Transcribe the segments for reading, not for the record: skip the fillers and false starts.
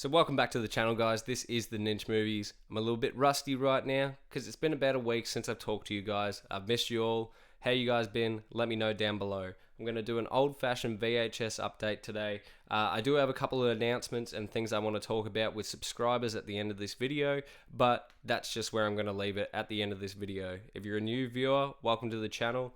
So welcome back to the channel, guys. This is the Ninch Movies. I'm a little bit rusty right now because it's been about a week since I've talked to you guys. I've missed you all. How you guys been? Let me know down below. I'm going to do an old-fashioned VHS update today. I do have a couple of announcements and things I want to talk about with subscribers at the end of this video, but that's just where I'm going to leave it at the end of this video. If you're a new viewer, welcome to the channel.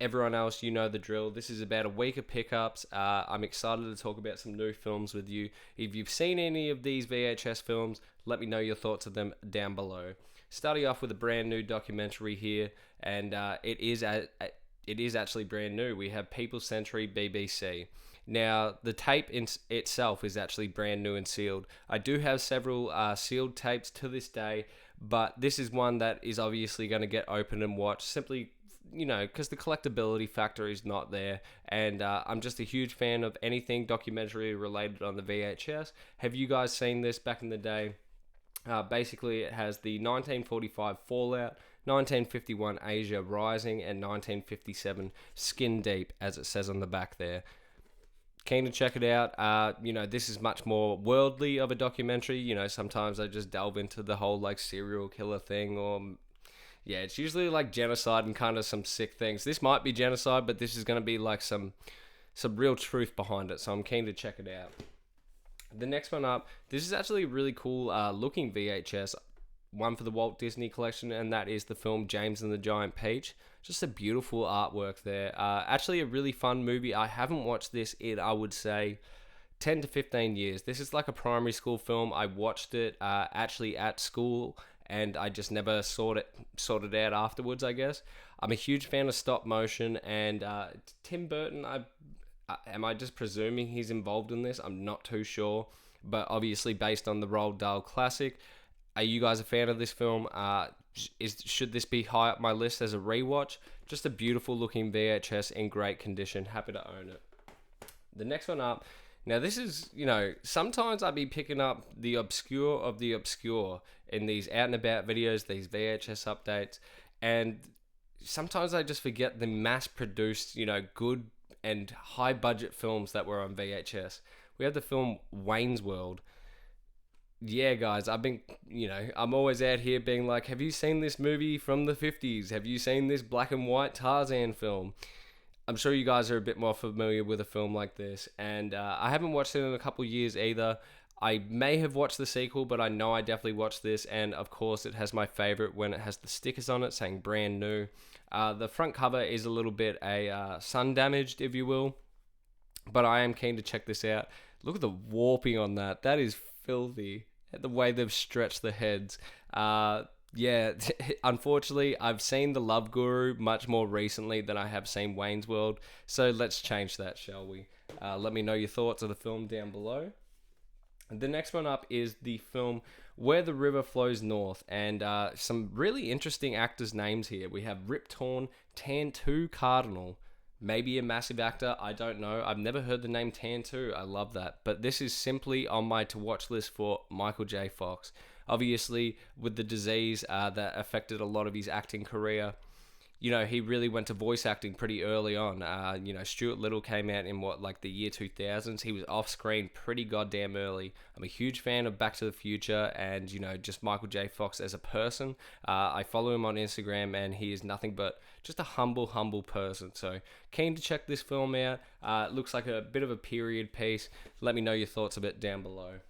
Everyone else, you know the drill. This is about a week of pickups. I'm excited to talk about some new films with you. If you've seen any of these VHS films, let me know your thoughts of them down below. Starting off with a brand new documentary here, and it is actually brand new. We have People Century BBC. Now, the tape itself is actually brand new and sealed. I do have several sealed tapes to this day, but this is one that is obviously going to get opened and watched simply, you know, because the collectability factor is not there, and I'm just a huge fan of anything documentary related on the VHS. Have you guys seen this back in the day? Basically, it has the 1945 Fallout, 1951 Asia Rising, and 1957 Skin Deep, as it says on the back there. Keen to check it out. You know, this is much more worldly of a documentary. You know, sometimes I just delve into the whole like serial killer thing, or yeah, it's usually like genocide and kind of some sick things. This might be genocide, but this is going to be like some real truth behind it, so I'm keen to check it out. The next one up, this is actually a really cool looking VHS, one for the Walt Disney collection, and that is the film James and the Giant Peach. Just a beautiful artwork there. Actually a really fun movie. I haven't watched this in, I would say, 10 to 15 years. This is like a primary school film. I watched it actually at school, and I just never sorted out afterwards, I guess. I'm a huge fan of stop motion, and Tim Burton, am I just presuming he's involved in this? I'm not too sure, but obviously based on the Roald Dahl classic. Are you guys a fan of this film? Should this be high up my list as a rewatch? Just a beautiful looking VHS in great condition. Happy to own it. The next one up. Now this is, you know, sometimes I'd be picking up the obscure of the obscure in these out and about videos, these VHS updates, and sometimes I just forget the mass produced, you know, good and high budget films that were on VHS. We have the film Wayne's World. Yeah, guys, I'm always out here being like, have you seen this movie from the 50s? Have you seen this black and white Tarzan film? I'm sure you guys are a bit more familiar with a film like this, and I haven't watched it in a couple years either. I may have watched the sequel, but I know I definitely watched this, and of course it has my favorite when it has the stickers on it saying brand new. The front cover is a little bit sun damaged, if you will, but I am keen to check this out. Look at the warping on that. That is filthy. The way they've stretched the heads. Yeah, unfortunately, I've seen The Love Guru much more recently than I have seen Wayne's World, so let's change that, shall we? Let me know your thoughts of the film down below. The next one up is the film Where the River Flows North, and some really interesting actors' names here. We have Rip Torn, Tantu Cardinal, maybe a massive actor, I don't know. I've never heard the name Tantu, I love that. But this is simply on my to-watch list for Michael J. Fox. Obviously, with the disease that affected a lot of his acting career, you know, he really went to voice acting pretty early on. You know, Stuart Little came out in the year 2000s. He was off screen pretty goddamn early. I'm a huge fan of Back to the Future and, you know, just Michael J. Fox as a person. I follow him on Instagram, and he is nothing but just a humble person. So keen to check this film out. It looks like a bit of a period piece. Let me know your thoughts of it down below.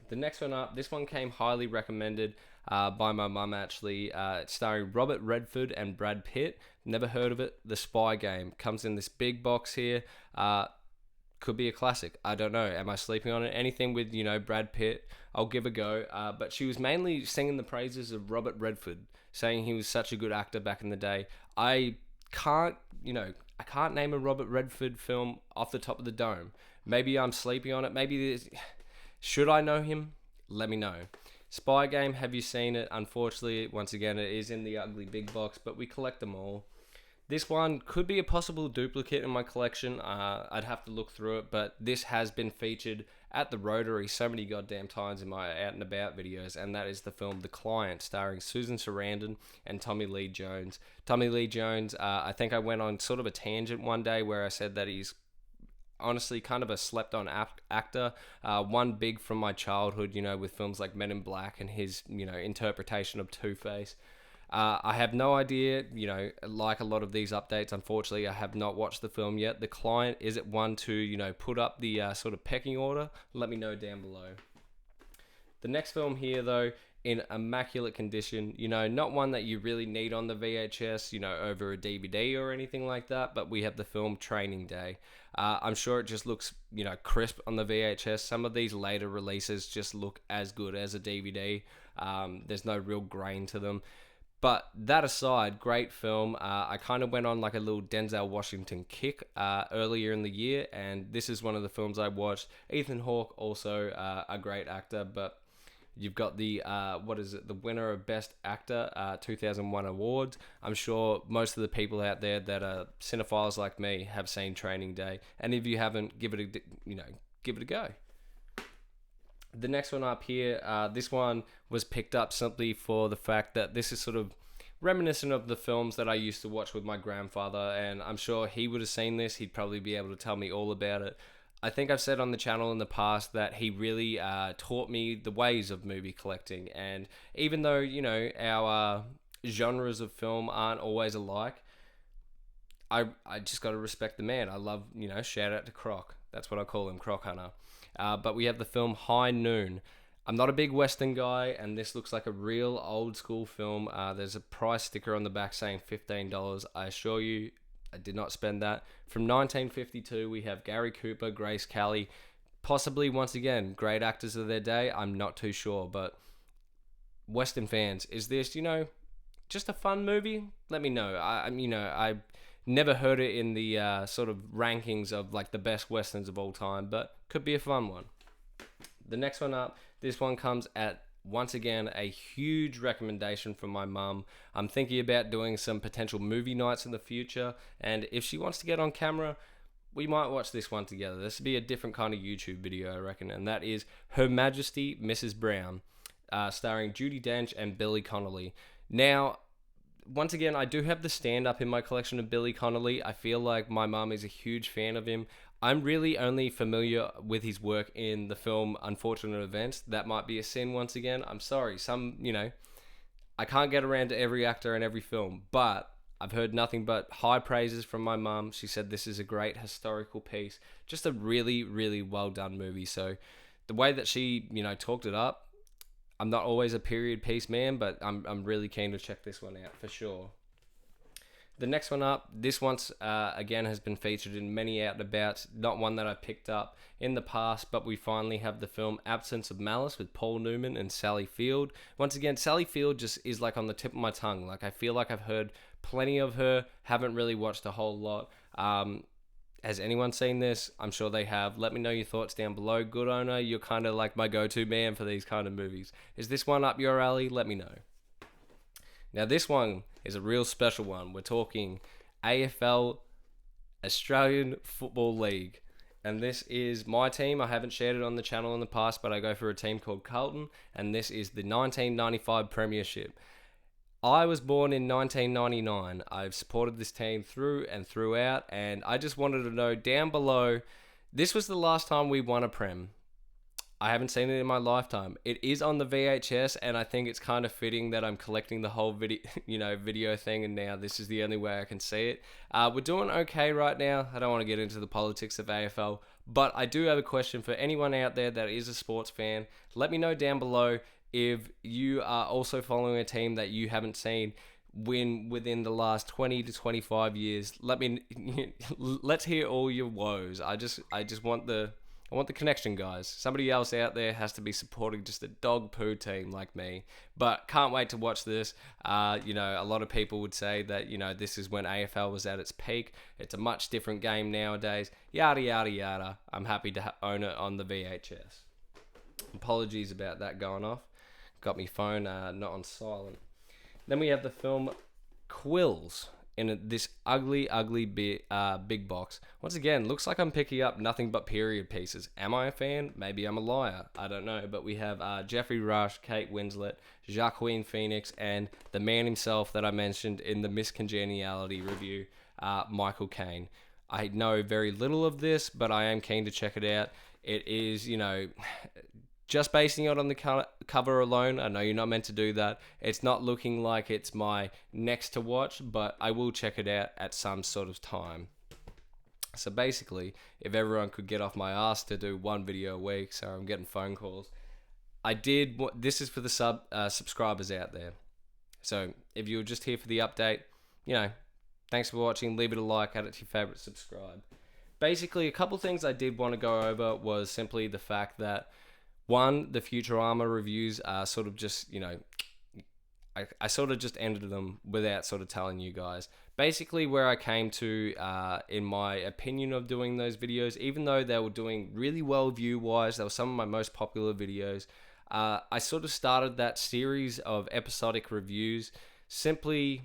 The next one up, this one came highly recommended by my mum, actually. It's starring Robert Redford and Brad Pitt. Never heard of it. The Spy Game comes in this big box here. Could be a classic. I don't know. Am I sleeping on it? Anything with, you know, Brad Pitt, I'll give a go. But she was mainly singing the praises of Robert Redford, saying he was such a good actor back in the day. I can't name a Robert Redford film off the top of the dome. Maybe I'm sleeping on it. Maybe should I know him? Let me know. Spy Game, have you seen it? Unfortunately, once again, it is in the ugly big box, but we collect them all. This one could be a possible duplicate in my collection. I'd have to look through it, but this has been featured at the Rotary so many goddamn times in my out and about videos, and that is the film The Client, starring Susan Sarandon and Tommy Lee Jones. Tommy Lee Jones, I think I went on sort of a tangent one day where I said that he's honestly kind of a slept on actor. One big from my childhood, with films like Men in Black and his, interpretation of Two-Face. I have no idea, like a lot of these updates, unfortunately, I have not watched the film yet. The client, is it one to, put up the sort of pecking order? Let me know down below. The next film here, though, in immaculate condition, not one that you really need on the VHS, over a DVD or anything like that, but we have the film Training Day. I'm sure it just looks, crisp on the VHS. Some of these later releases just look as good as a DVD. There's no real grain to them. But that aside, great film. I kind of went on like a little Denzel Washington kick earlier in the year, and this is one of the films I watched. Ethan Hawke, also a great actor, but you've got the, the winner of Best Actor 2001 awards. I'm sure most of the people out there that are cinephiles like me have seen Training Day, and if you haven't, give it a go. The next one up here, this one was picked up simply for the fact that this is sort of reminiscent of the films that I used to watch with my grandfather, and I'm sure he would have seen this. He'd probably be able to tell me all about it. I think I've said on the channel in the past that he really taught me the ways of movie collecting, and even though, our genres of film aren't always alike, I just got to respect the man. I love, shout out to Croc. That's what I call him, Croc Hunter. But we have the film High Noon. I'm not a big Western guy, and this looks like a real old school film. There's a price sticker on the back saying $15. I assure you, I did not spend that. From 1952, we have Gary Cooper, Grace Kelly, possibly, once again, great actors of their day. I'm not too sure, but Western fans, is this, just a fun movie? Let me know. I never heard it in the sort of rankings of like the best Westerns of all time, but could be a fun one. The next one up, this one comes at, once again, a huge recommendation from my mum. I'm thinking about doing some potential movie nights in the future, and if she wants to get on camera, we might watch this one together. This would be a different kind of YouTube video, I reckon, and that is Her Majesty Mrs. Brown, starring Judi Dench and Billy Connolly. Now, once again, I do have the stand-up in my collection of Billy Connolly. I feel like my mum is a huge fan of him. I'm really only familiar with his work in the film Unfortunate Events. That might be a sin once again. I'm sorry. I can't get around to every actor in every film, but I've heard nothing but high praises from my mum. She said this is a great historical piece. Just a really, really well done movie. So the way that she, talked it up, I'm not always a period piece man, but I'm really keen to check this one out for sure. The next one up, this once again has been featured in many out and about, not one that I picked up in the past, but we finally have the film Absence of Malice with Paul Newman and Sally Field. Once again, Sally Field just is like on the tip of my tongue. Like, I feel like I've heard plenty of her, haven't really watched a whole lot. Has anyone seen this? I'm sure they have. Let me know your thoughts down below. Good owner, you're kind of like my go-to man for these kind of movies. Is this one up your alley? Let me know. Now, this one is a real special one. We're talking AFL, Australian Football League. And this is my team. I haven't shared it on the channel in the past, but I go for a team called Carlton. And this is the 1995 Premiership. I was born in 1999. I've supported this team through and throughout. And I just wanted to know down below, this was the last time we won a Prem. I haven't seen it in my lifetime. It is on the VHS, and I think it's kind of fitting that I'm collecting the whole video thing, and now this is the only way I can see it. We're doing okay right now. I don't want to get into the politics of AFL, but I do have a question for anyone out there that is a sports fan. Let me know down below if you are also following a team that you haven't seen win within the last 20 to 25 years. Let's hear all your woes. I just want the connection, guys. Somebody else out there has to be supporting just a dog poo team like me. But can't wait to watch this. A lot of people would say that, this is when AFL was at its peak. It's a much different game nowadays. Yada, yada, yada. I'm happy to own it on the VHS. Apologies about that going off. Got my phone not on silent. Then we have the film Quills in this ugly big box. Once again, looks like I'm picking up nothing but period pieces. Am I a fan? Maybe I'm a liar. I don't know. But we have Jeffrey Rush, Kate Winslet, Joaquin Phoenix, and the man himself that I mentioned in the Miscongeniality review, Michael Caine. I know very little of this, but I am keen to check it out. It is, just basing it on the cover alone. I know you're not meant to do that. It's not looking like it's my next to watch, but I will check it out at some sort of time. So basically, if everyone could get off my ass to do one video a week, so I'm getting phone calls. This is for the subscribers out there. So if you're just here for the update, thanks for watching. Leave it a like, add it to your favorite, subscribe. Basically, a couple things I did want to go over was simply the fact that, one, the Futurama reviews are sort of just, I sort of just ended them without sort of telling you guys. Basically, where I came to, in my opinion of doing those videos, even though they were doing really well view-wise, they were some of my most popular videos, I sort of started that series of episodic reviews simply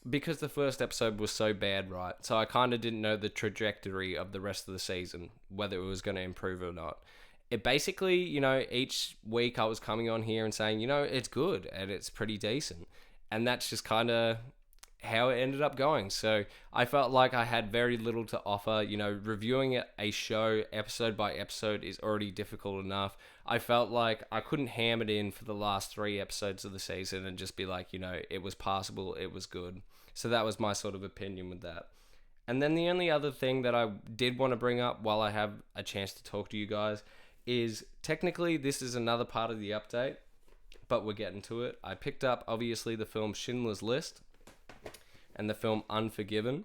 because the first episode was so bad, right? So I kind of didn't know the trajectory of the rest of the season, whether it was going to improve or not. It basically, each week I was coming on here and saying, it's good and it's pretty decent. And that's just kind of how it ended up going. So I felt like I had very little to offer. Reviewing a show episode by episode is already difficult enough. I felt like I couldn't ham it in for the last 3 episodes of the season and just be like, it was passable, it was good. So that was my sort of opinion with that. And then the only other thing that I did want to bring up while I have a chance to talk to you guys is technically this is another part of the update, but we're getting to it. I picked up, obviously, the film Schindler's List and the film Unforgiven.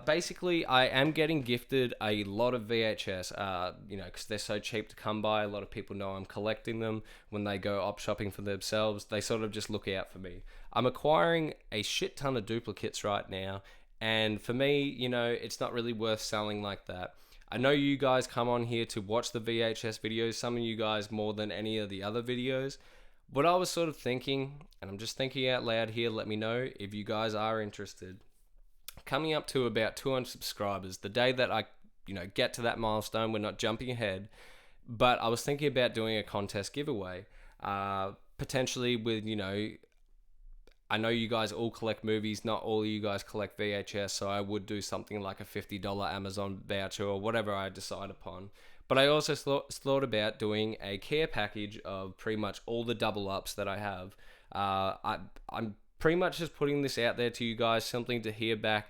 Basically, I am getting gifted a lot of VHS, because they're so cheap to come by. A lot of people know I'm collecting them. When they go op shopping for themselves, they sort of just look out for me. I'm acquiring a shit ton of duplicates right now, and for me, it's not really worth selling like that. I know you guys come on here to watch the VHS videos, some of you guys more than any of the other videos. What I was sort of thinking, and I'm just thinking out loud here, let me know if you guys are interested. Coming up to about 200 subscribers, the day that I, get to that milestone, we're not jumping ahead, but I was thinking about doing a contest giveaway, potentially with, I know you guys all collect movies, not all of you guys collect VHS, so I would do something like a $50 Amazon voucher or whatever I decide upon. But I also thought about doing a care package of pretty much all the double ups that I have. I'm pretty much just putting this out there to you guys, something to hear back.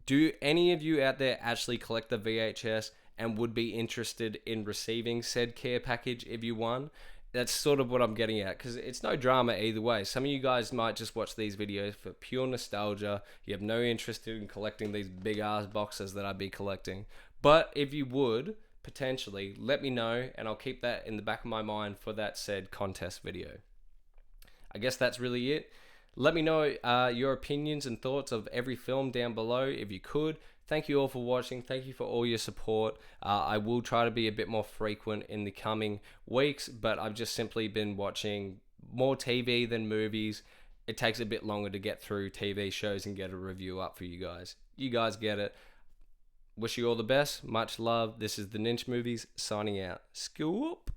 Do any of you out there actually collect the VHS and would be interested in receiving said care package if you won? That's sort of what I'm getting at, because it's no drama either way. Some of you guys might just watch these videos for pure nostalgia. You have no interest in collecting these big ass boxes that I'd be collecting. But if you would, potentially, let me know, and I'll keep that in the back of my mind for that said contest video. I guess that's really it. Let me know your opinions and thoughts of every film down below if you could. Thank you all for watching. Thank you for all your support. I will try to be a bit more frequent in the coming weeks, but I've just simply been watching more TV than movies. It takes a bit longer to get through TV shows and get a review up for you guys. You guys get it. Wish you all the best. Much love. This is the Ninch Movies signing out. Scoop.